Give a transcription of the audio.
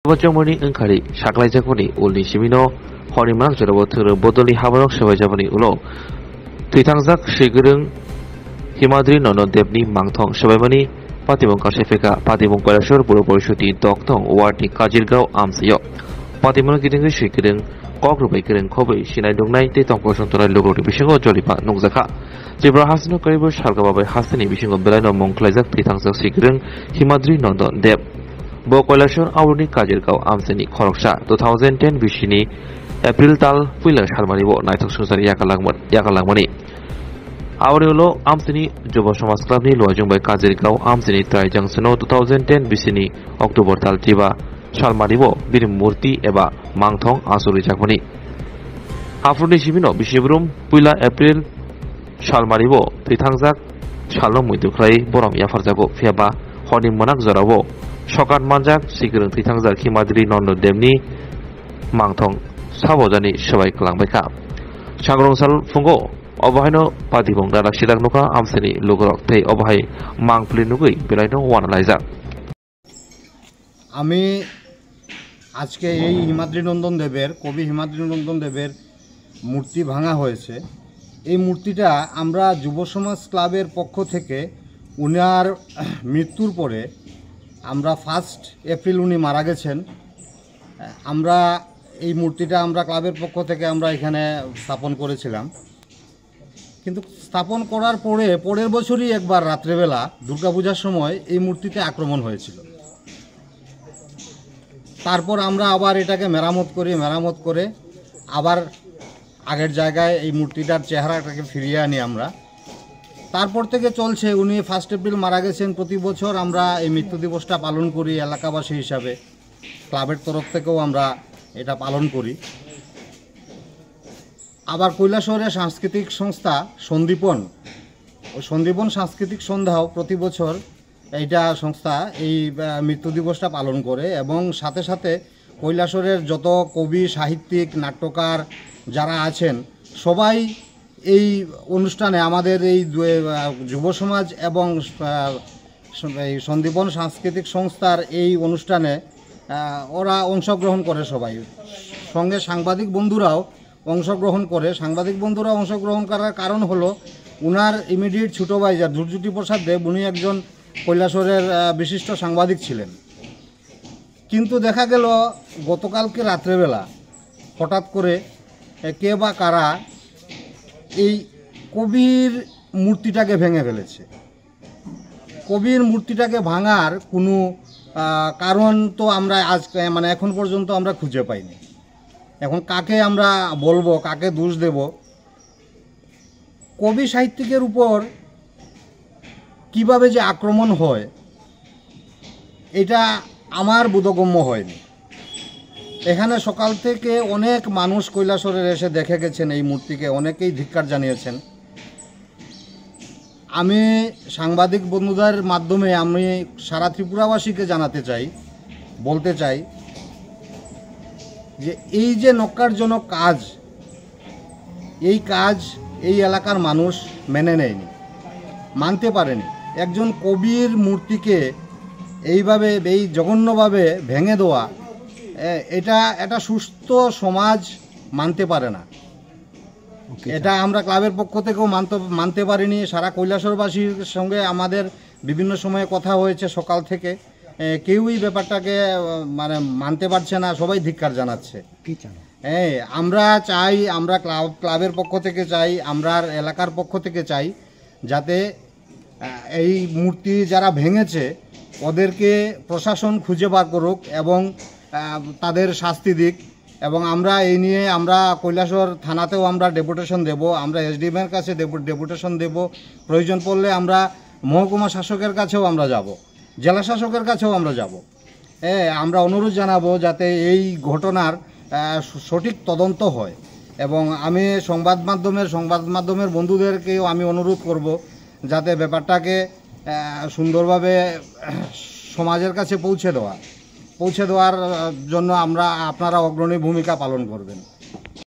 Bocamoni Unkari, Shaklai Japoni, Uli Shimino, Horimak Jarabotur, Bodoli Havarok Shava Japani Ulo, Titangzak, Shigurung, Himadri Nono Debni, Mangtong, Shavamani, Patimon Kashefeka, Patimon Parashur, Puroshuti, Doktong, Wati, Kajirgao, Amsio, Patimon getting the Shikering, Kokrubaker and Kobe, Shinai Dungnai, Tongkoson to Logo Bishingo, Jolipa, Nungzaka, Jibra Hasno Karibu, Shalkaba, Hasani, Bishingo, Belano, Monklazak, Titangzak, Shigurung, Himadri Nono Deb. Bokolasyon awni Kajirgao Amseni Khoroksa 2010 Bishini April Tal Puilar Shalmanibo Naitok Susari Yakalangmani Aurelo Amseni Jobo Somas Club ni Lojung by Kajirgao Amseni Traijang Seno 2010 Bishini October Tal Tiba Shalmanibo Birim Murti Eba Mangthong Asuri Jakmani Afruni Shibino Bishibrum Puila April Shalmanibo Tritangzak Shalom Muiduklai Borom Yafarjago Fiaba Honim Monak Zorabo Shokat Manjak, Sigurung Titangzar Himadri Nono Demni, Mangtong, Sabojani Shavai Kalambeka. Shagrong Sal Fungo, Obahino, Padibong Dara Shilagnuka, Amseni, Lugorok, Te Obahai, Mangplinugui, Bilaino, One Liza. আমি আজকে এই হিমাদ্রি নন্দন দেবের কবি হিমাদ্রি নন্দন দেবের মূর্তি ভাঙা হয়েছে। এই মূর্তিটা আমরা যুব সমাজ ক্লাবের পক্ষ থেকে উনার মৃত্যুর পরে আমরা 1 এপ্রিল উনি মারা গেছেন, আমরা এই মূর্তিটা আমরা ক্লাবের পক্ষ থেকে আমরা এখানে স্থাপন করেছিলাম। কিন্তু স্থাপন করার পরে পরের বছরই একবার রাত্রেবেলা দুর্গাপূজার সময় এই মূর্তিতে আক্রমণ হয়েছিল। তারপর আমরা আবার এটাকে মেরামত করে আবার আগের জায়গায় এই মূর্তিটার চেহারাটাকে ফিরিয়ে আনি আমরা। তারপর থেকে চলছে, উনি 1 এপ্রিল মারা গেছেন। প্রতি বছর আমরা এই মৃত্যু দিবসটা পালন করি এলাকাবাসী হিসাবে, ক্লাবের তরফ থেকেও আমরা এটা পালন করি। আবার কৈলাসহরের সাংস্কৃতিক সংস্থা সন্দীপন সাংস্কৃতিক সন্ধ্যাও প্রতি বছর এইটা সংস্থা এই মৃত্যু দিবসটা পালন করে এবং সাথে সাথে কৈলাসহরের যত কবি, সাহিত্যিক, নাট্যকার যারা আছেন সবাই এই অনুষ্ঠানে আমাদের এই যুব সমাজ এবং এই সন্দীপন সাংস্কৃতিক সংস্থার এই অনুষ্ঠানে ওরা অংশগ্রহণ করে। সবাই সঙ্গে সাংবাদিক বন্ধুরাও অংশগ্রহণ করে। সাংবাদিক বন্ধুরা অংশগ্রহণ করার কারণ হলো উনার ইমিডিয়েট ছোটো ভাই যা ধ্রুবজ্যোতি প্রসাদ দেব, উনি একজন কৈলাসহরের বিশিষ্ট সাংবাদিক ছিলেন। কিন্তু দেখা গেল গতকালকে রাত্রেবেলা হঠাৎ করে কে বা কারা এই কবির মূর্তিটাকে ভেঙে ফেলেছে। কবির মূর্তিটাকে ভাঙার কোনো কারণ তো আমরা এখন পর্যন্ত আমরা খুঁজে পাইনি। এখন কাকে আমরা বলবো, কাকে দোষ দেব? কবি সাহিত্যিকের উপর কিভাবে যে আক্রমণ হয় এটা আমার বোধগম্য হয়নি। এখানে সকাল থেকে অনেক মানুষ কৈলাসহরে এসে দেখে গেছেন এই মূর্তিকে, অনেকেই ধিক্কার জানিয়েছেন। আমি সাংবাদিক বন্ধুদের মাধ্যমে আমি সারা ত্রিপুরাবাসীকে বলতে চাই যে এই যে নক্কারজনক কাজ, এই এলাকার মানুষ মেনে নেয়নি, মানতে পারেনি। একজন কবির মূর্তিকে এইভাবে এই জঘন্যভাবে ভেঙে দেওয়া, এটা সুস্থ সমাজ মানতে পারে না। এটা আমরা ক্লাবের পক্ষ থেকেও মানতে পারিনি। সারা কৈলাসহরবাসীর সঙ্গে আমাদের বিভিন্ন সময়ে কথা হয়েছে সকাল থেকে, কেউই ব্যাপারটাকে মানতে পারছে না, সবাই ধিক্কার জানাচ্ছে। আমরা চাই, আমরা ক্লাবের পক্ষ থেকে চাই, আমরা এলাকার পক্ষ থেকে চাই যাতে এই মূর্তি যারা ভেঙেছে ওদেরকে প্রশাসন খুঁজে বার করুক এবং তাদের শাস্তি দিক। এবং আমরা এই নিয়ে আমরা কৈলাসহর থানাতেও আমরা ডেপুটেশন দেব, আমরা এসডিএমের কাছে ডেপুটেশন দেব, প্রয়োজন পড়লে আমরা মহকুমা শাসকের কাছেও আমরা যাব, জেলা শাসকের কাছেও আমরা যাব। আমরা অনুরোধ জানাবো যাতে এই ঘটনার সঠিক তদন্ত হয়। এবং আমি সংবাদ মাধ্যমের বন্ধুদেরকেও আমি অনুরোধ করব যাতে ব্যাপারটাকে সুন্দরভাবে সমাজের কাছে পৌঁছে দেওয়ার জন্য আপনারা অগ্রণী ভূমিকা পালন করবেন।